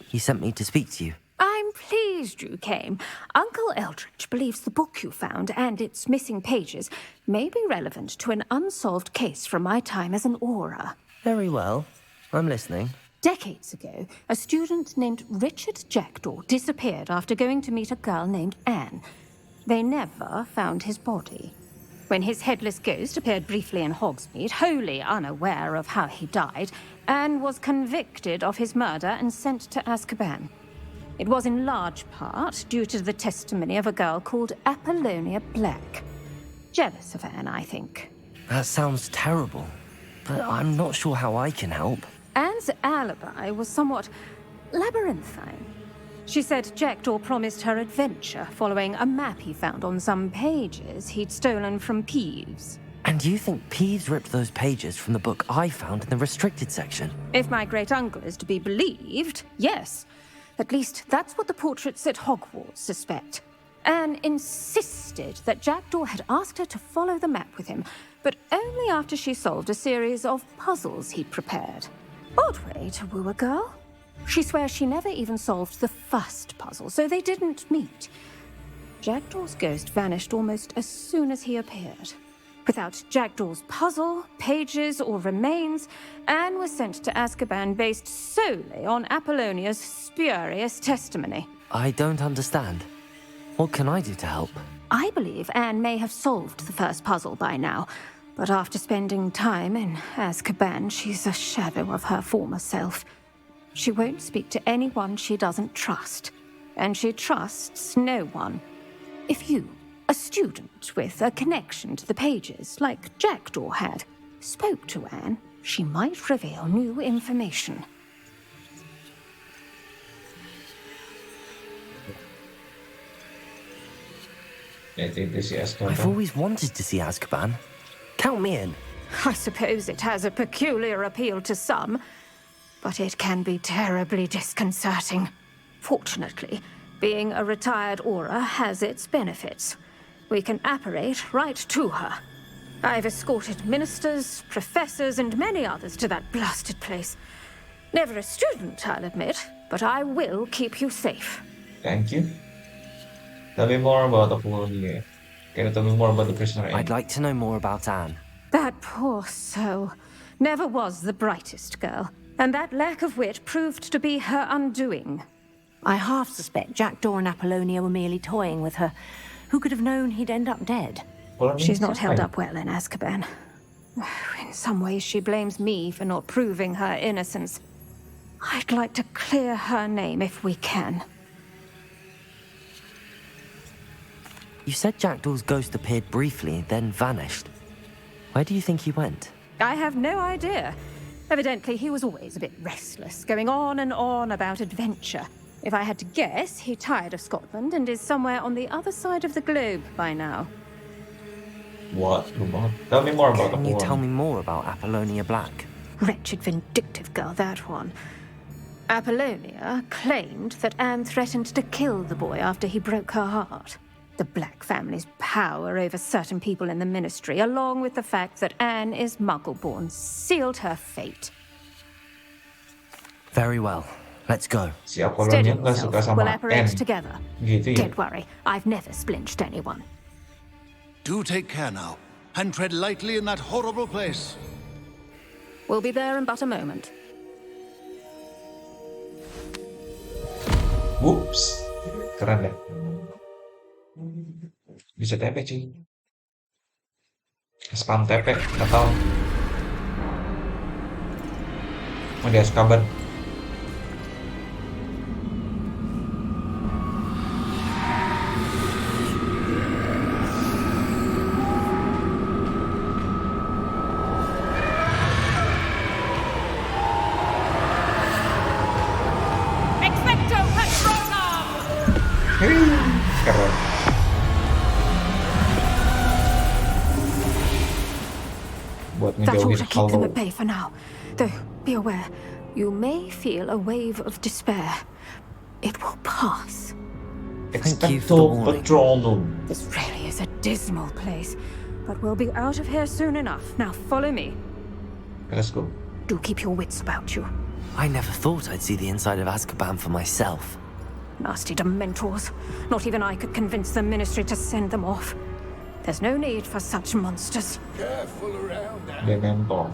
He sent me to speak to you. I'm pleased you came. Uncle Eldridge believes the book you found and its missing pages may be relevant to an unsolved case from my time as an aura. Very well. I'm listening. Decades ago, a student named Richard Jackdaw disappeared after going to meet a girl named Anne. They never found his body. When his headless ghost appeared briefly in Hogsmeade, wholly unaware of how he died, Anne was convicted of his murder and sent to Azkaban. It was in large part due to the testimony of a girl called Apollonia Black. Jealous of Anne, I think. That sounds terrible, but I'm not sure how I can help. Anne's alibi was somewhat labyrinthine. She said Jackdaw promised her adventure following a map he found on some pages he'd stolen from Peeves. And you think Peeves ripped those pages from the book I found in the restricted section? If my great-uncle is to be believed, yes. At least that's what the portraits at Hogwarts suspect. Anne insisted that Jackdaw had asked her to follow the map with him, but only after she solved a series of puzzles he'd prepared. Odd way to woo a girl. She swears she never even solved the first puzzle, so they didn't meet. Jackdaw's ghost vanished almost as soon as he appeared. Without Jackdaw's puzzle, pages, or remains, Anne was sent to Azkaban based solely on Apollonia's spurious testimony. I don't understand. What can I do to help? I believe Anne may have solved the first puzzle by now, but after spending time in Azkaban, she's a shadow of her former self. She won't speak to anyone she doesn't trust, and she trusts no one. If you, a student with a connection to the pages, like Jackdaw had, spoke to Anne, she might reveal new information. I've always wanted to see Azkaban. Count me in. I suppose it has a peculiar appeal to some, but it can be terribly disconcerting. Fortunately, being a retired Auror has its benefits. We can apparate right to her. I've escorted ministers, professors, and many others to that blasted place. Never a student, I'll admit, but I will keep you safe. Thank you. Tell me more about Apollonia. Can you tell me more about the prisoner? I'd like to know more about Anne. That poor soul never was the brightest girl, and that lack of wit proved to be her undoing. I half suspect Jackdaw and Apollonia were merely toying with her. Who could have known he'd end up dead? She's not held up well in Azkaban. In some ways, she blames me for not proving her innocence. I'd like to clear her name if we can. You said Jackdaw's ghost appeared briefly, then vanished. Where do you think he went? I have no idea. Evidently, he was always a bit restless, going on and on about adventure. If I had to guess, he tired of Scotland and is somewhere on the other side of the globe by now. What? Tell me more about Can you tell me more about Apollonia Black? Wretched, vindictive girl, that one. Apollonia claimed that Anne threatened to kill the boy after he broke her heart. The Black family's power over certain people in the ministry, along with the fact that Anne is Muggle-born, sealed her fate. Very well. Let's go. Si Apollonia nggak suka sama We'll operate Anne. together. Gitu ya? Don't worry, I've never splinched anyone. Do take care now, and tread lightly in that horrible place. We'll be there in but a moment. Whoops. Keren deh. Bisa TP cuy. Spam TP, nggak tahu. Mau di AZKABAN. Keren. Buat That ought ngejauhin to keep them Halo. at bay for now. Though, be aware, you may feel a wave of despair. It will pass. Expecto Patronum. This really is a dismal place, but we'll be out of here soon enough. Now follow me. Let's go. Do keep your wits about you. I never thought I'd see the inside of Azkaban for myself. Nasty Dementors. Not even I could convince the Ministry to send them off. There's no need for such monsters. Dementor.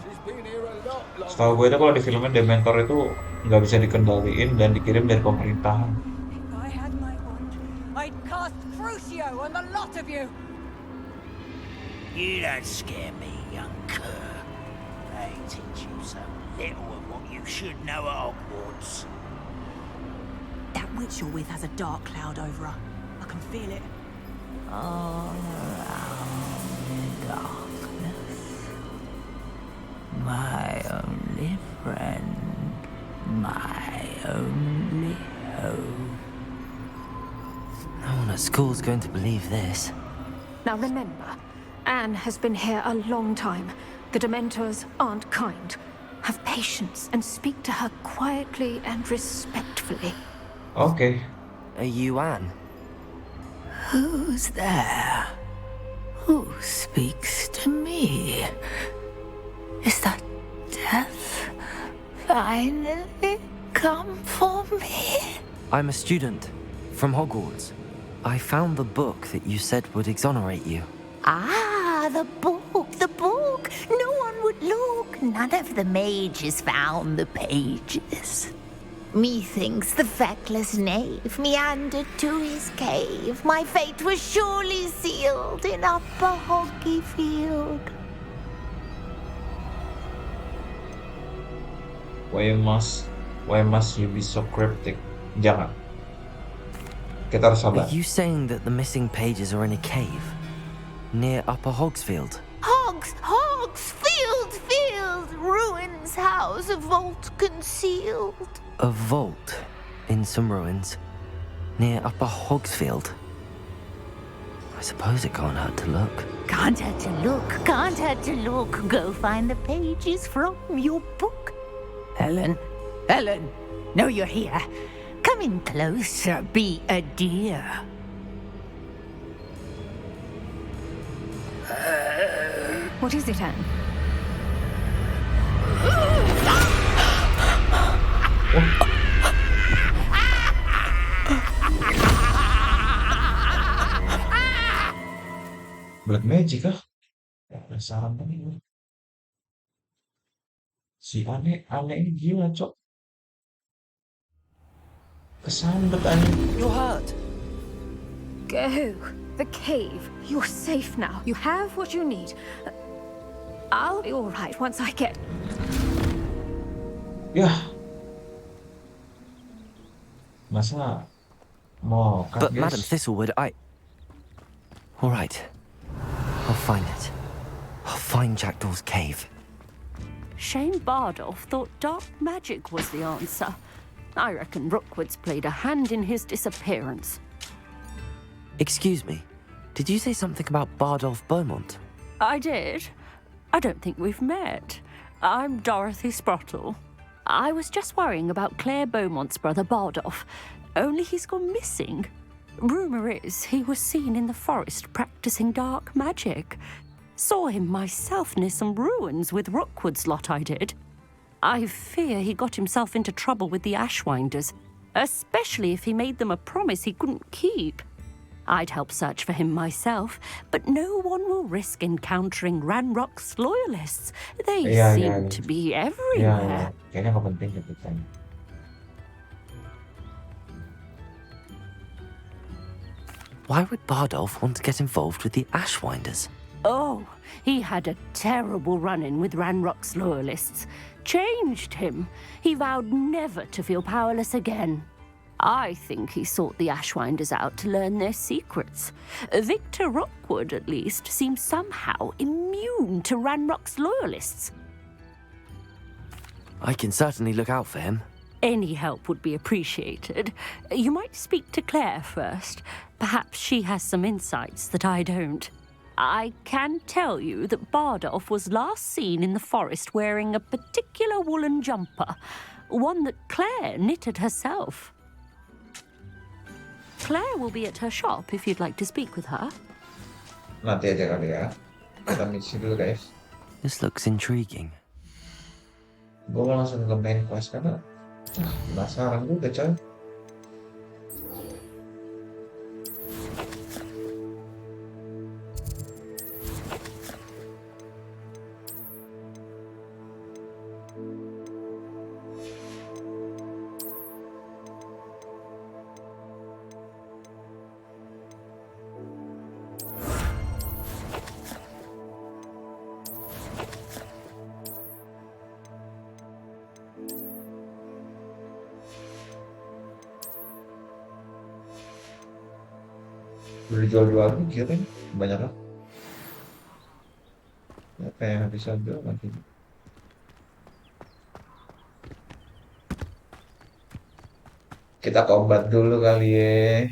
Setahu gue itu kalau di filmnya Dementor itu nggak bisa dikendaliin dan dikirim dari pemerintahan. If I had my wand, I'd cast Crucio on the lot of you. You don't scare me, young cur. They teach you so little of what you should know at Hogwarts. That witch you're with has a dark cloud over her. I can feel it. All around darkness. My only friend. My only hope. No one at school's going to believe this. Now remember, Anne has been here a long time. The Dementors aren't kind. Have patience and speak to her quietly and respectfully. Okay. Are you Anne? Who's there? Who speaks to me? Is that death finally come for me? I'm a student from Hogwarts. I found the book that you said would exonerate you. Ah, the book. of the book. No one would look. None of the mages found the pages. Methinks the feckless knave meandered to his cave. My fate was surely sealed in Upper Hoggyfield. Why must you be so cryptic? Jangan. Kita harus sabar. Are you saying that the missing pages are in a cave near Upper Hogsfield? Field, ruins house, a vault concealed. A vault in some ruins near Upper Hogsfield. I suppose it can't hurt to look. Can't hurt to look. Go find the pages from your book. Helen, no, you're here. Come in closer, be a dear. What is it, Anne? Black magic kah? Penasaran banget gue. Si aneh ini gila, Cok. Kesambet aneh. You're hurt. Go. The cave. You're safe now. You have what you need. I'll be all right once I get... Yah. Masa mau But Madam Thistlewood, All right. I'll find it. I'll find Jackdaw's cave. Shane Bardolph thought dark magic was the answer. I reckon Rookwood's played a hand in his disappearance. Excuse me. Did you say something about Bardolph Beaumont? I did. I don't think we've met. I'm Dorothy Sprottle. I was just worrying about Claire Beaumont's brother Bardolph. Only he's gone missing. Rumour is he was seen in the forest practicing dark magic. Saw him myself near some ruins with Rookwood's lot I did. I fear he got himself into trouble with the Ashwinders, especially if he made them a promise he couldn't keep. I'd help search for him myself, but no one will risk encountering Ranrock's loyalists. They seem to be everywhere. Kayaknya nggak penting gitu kan. Why would Bardolph want to get involved with the Ashwinders? Oh, he had a terrible run-in with Ranrock's loyalists. Changed him. He vowed never to feel powerless again. I think he sought the Ashwinders out to learn their secrets. Victor Rookwood, at least, seems somehow immune to Ranrock's loyalists. I can certainly look out for him. Any help would be appreciated. You might speak to Claire first. Perhaps she has some insights that I don't. I can tell you that Bardolph was last seen in the forest wearing a particular woolen jumper, one that Claire knitted herself. Claire will be at her shop if you'd like to speak with her. Nanti aja kali ya. Kita misi dulu guys. This looks intriguing. Gue mau langsung ke main quest karena penasaran juga coy. Udah dijual-jual nih kira banyak lah. Ya, kayak bisa jual nanti. Kita ke obat dulu kali ya.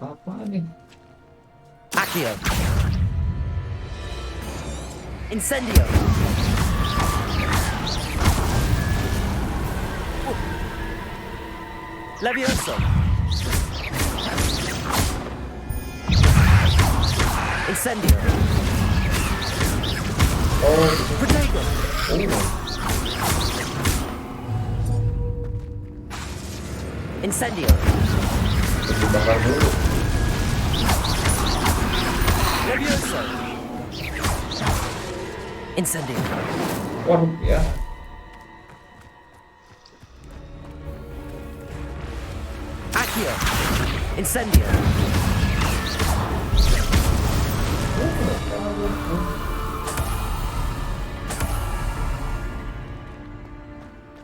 Apa nih? Accio. Incendio. Levioso. Incendio. Oh, Protego. Incendio. Dibakar dulu. Levioso. Incendio. Waduh ya. Accio. Incendio.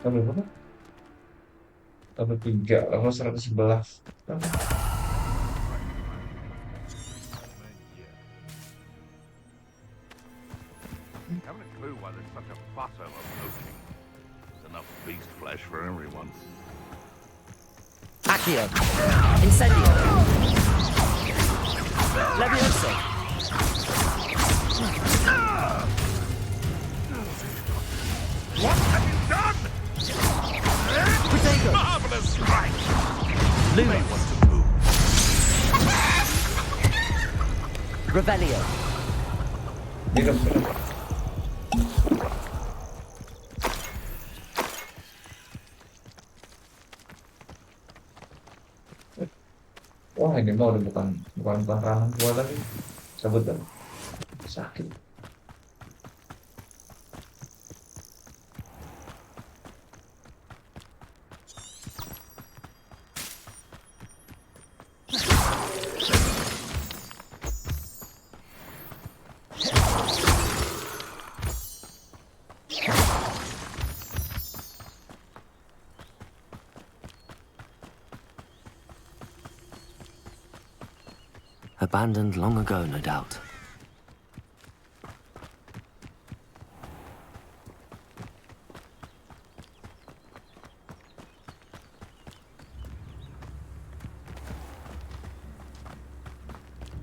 Level berapa? Level 3, level 111. Haven't a clue why there's such a fuss over poaching. There's enough beast flesh for everyone. Accio. Incendio. Levioso. What have you done? Protego. Marvelous strike! Lumen. They want to move. Revelio. Wah ini mah udah bukan ranah gua lagi. Cabut dah. Sakit. Abandoned long ago, no doubt.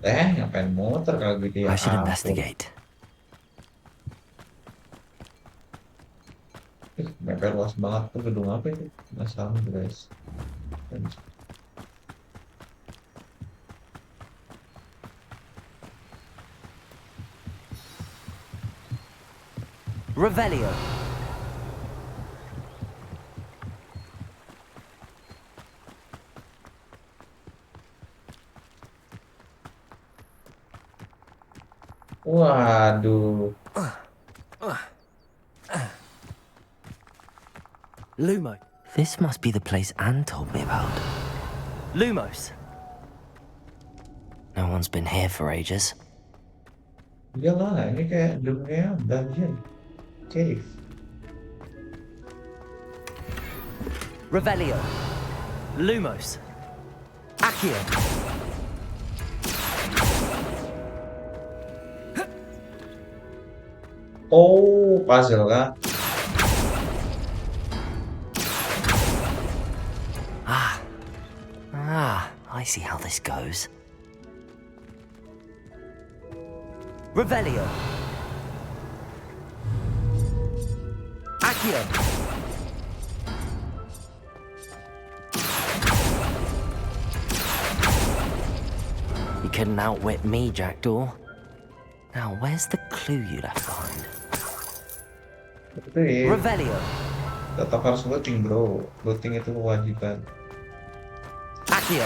Ngapain motor kalau gitu ya? I should investigate. Mepet luas banget tuh gedung apa itu? Masalah guys. Revelio. Waduh. Lumo. This must be the place Anne told me about. Lumos. No one's been here for ages. Iyalah, ini kayak dunia dungeon. Cave. Revelio. Lumos. Accio. Oh, puzzle kan? I see how this goes. Revelio. Accio. You couldn't outwit me, Jackdaw. Now, where's the clue you left behind? Revelio. Tetap harus looting, bro. Looting itu kewajiban. Accio.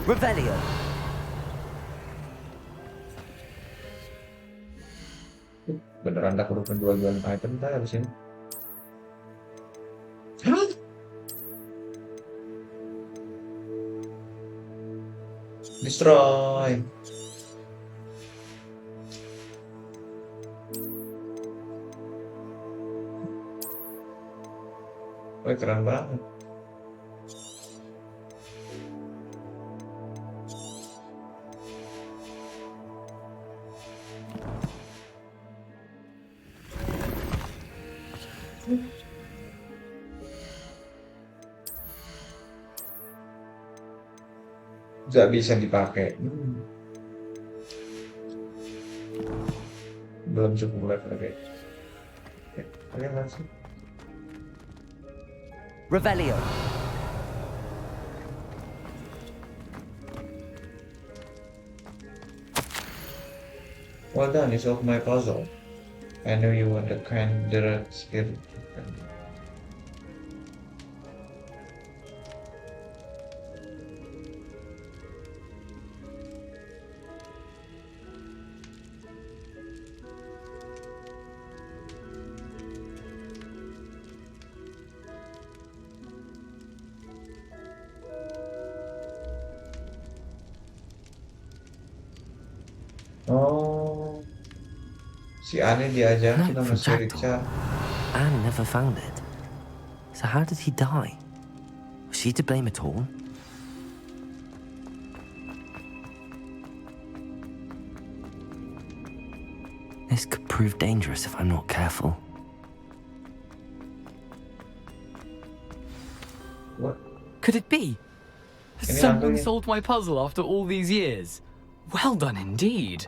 Revelio. Beneran tak perlu penjual-jualan item tak habis ini. Destroy. Wih, keren banget. Nggak bisa dipakai. Belum cukup level kayak. Kalian langsung. Revelio. Well done, you solved my puzzle. I knew you were the kind spirit. Si Anne diajakin Note sama from si Jackdaw. Richard. Anne never found it. So how did he die? Was she to blame at all? This could prove dangerous if I'm not careful. What? Could it be? Has Ini someone hantunya. solved my puzzle after all these years? Well done indeed.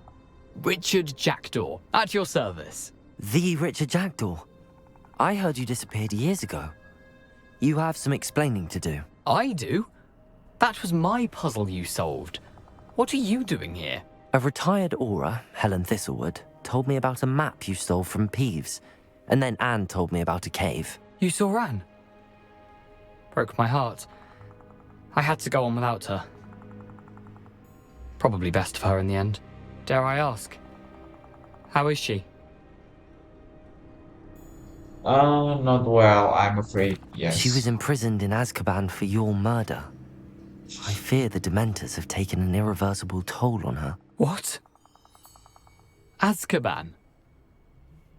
Richard Jackdaw, at your service. The Richard Jackdaw. I heard you disappeared years ago. You have some explaining to do. I do? That was my puzzle you solved. What are you doing here? A retired aura, Helen Thistlewood, told me about a map you stole from Peeves. And then Anne told me about a cave. You saw Anne? Broke my heart. I had to go on without her. Probably best for her in the end. Dare I ask? How is she? Not well, I'm afraid, yes. She was imprisoned in Azkaban for your murder. I fear the Dementors have taken an irreversible toll on her. What? Azkaban?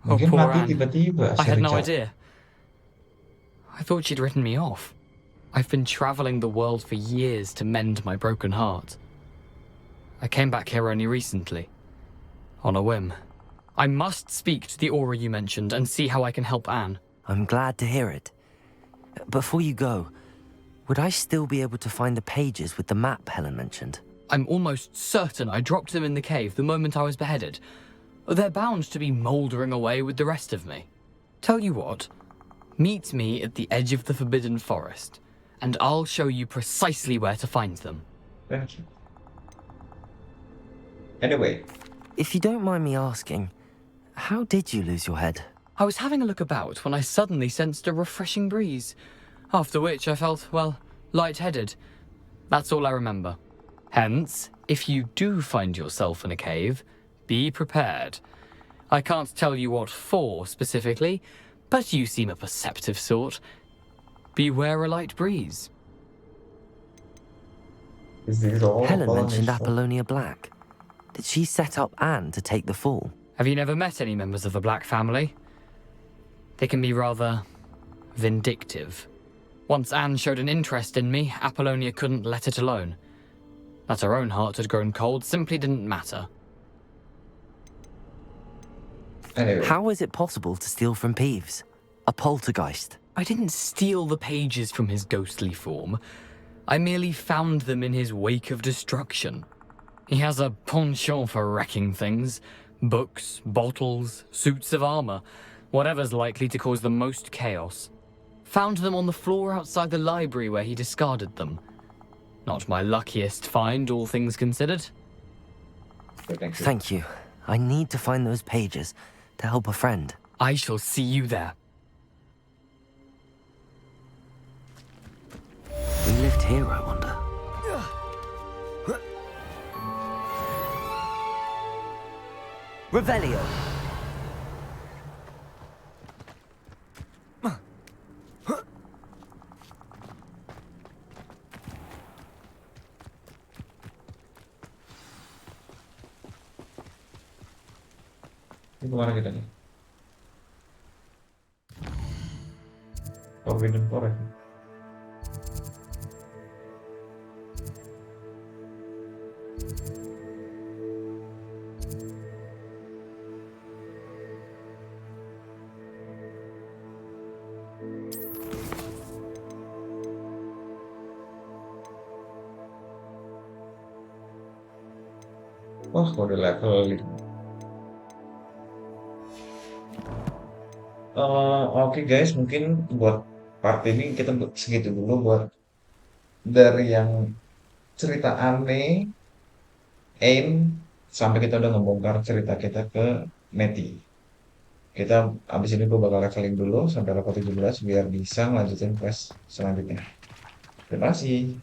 Oh, Mungkin poor mati Anne. tiba-tiba I si had no Richard. idea. I thought she'd written me off. I've been traveling the world for years to mend my broken heart. I came back here only recently. On a whim. I must speak to the aura you mentioned and see how I can help Anne. I'm glad to hear it. Before you go, would I still be able to find the pages with the map Helen mentioned? I'm almost certain I dropped them in the cave the moment I was beheaded. They're bound to be mouldering away with the rest of me. Tell you what, meet me at the edge of the Forbidden Forest, and I'll show you precisely where to find them. Thank you. Anyway. If you don't mind me asking, how did you lose your head? I was having a look about when I suddenly sensed a refreshing breeze, after which I felt, well, lightheaded. That's all I remember. Hence, if you do find yourself in a cave, be prepared. I can't tell you what for specifically, but you seem a perceptive sort. Beware a light breeze. Helen mentioned Apollonia Black. Did she set up Anne to take the fall? Have you never met any members of the Black family? They can be rather vindictive. Once Anne showed an interest in me, Apollonia couldn't let it alone. That her own heart had grown cold simply didn't matter. Anyway. How is it possible to steal from Peeves? A poltergeist? I didn't steal the pages from his ghostly form. I merely found them in his wake of destruction. He has a penchant for wrecking things. Books, bottles, suits of armor. Whatever's likely to cause the most chaos. Found them on the floor outside the library where he discarded them. Not my luckiest find, all things considered. Thank you. I need to find those pages to help a friend. I shall see you there. We lived here, I wonder. Revelio. Ini kemana kita nih? Forbidden Forest. Wah, udah level 5. Oke guys, mungkin buat part ini kita segitu dulu buat dari yang cerita aneh, Aim, sampai kita udah ngebongkar cerita kita ke Meti. Kita abis ini gue bakal leveling dulu sampai level 17 biar bisa ngelanjutin quest selanjutnya. Terima kasih.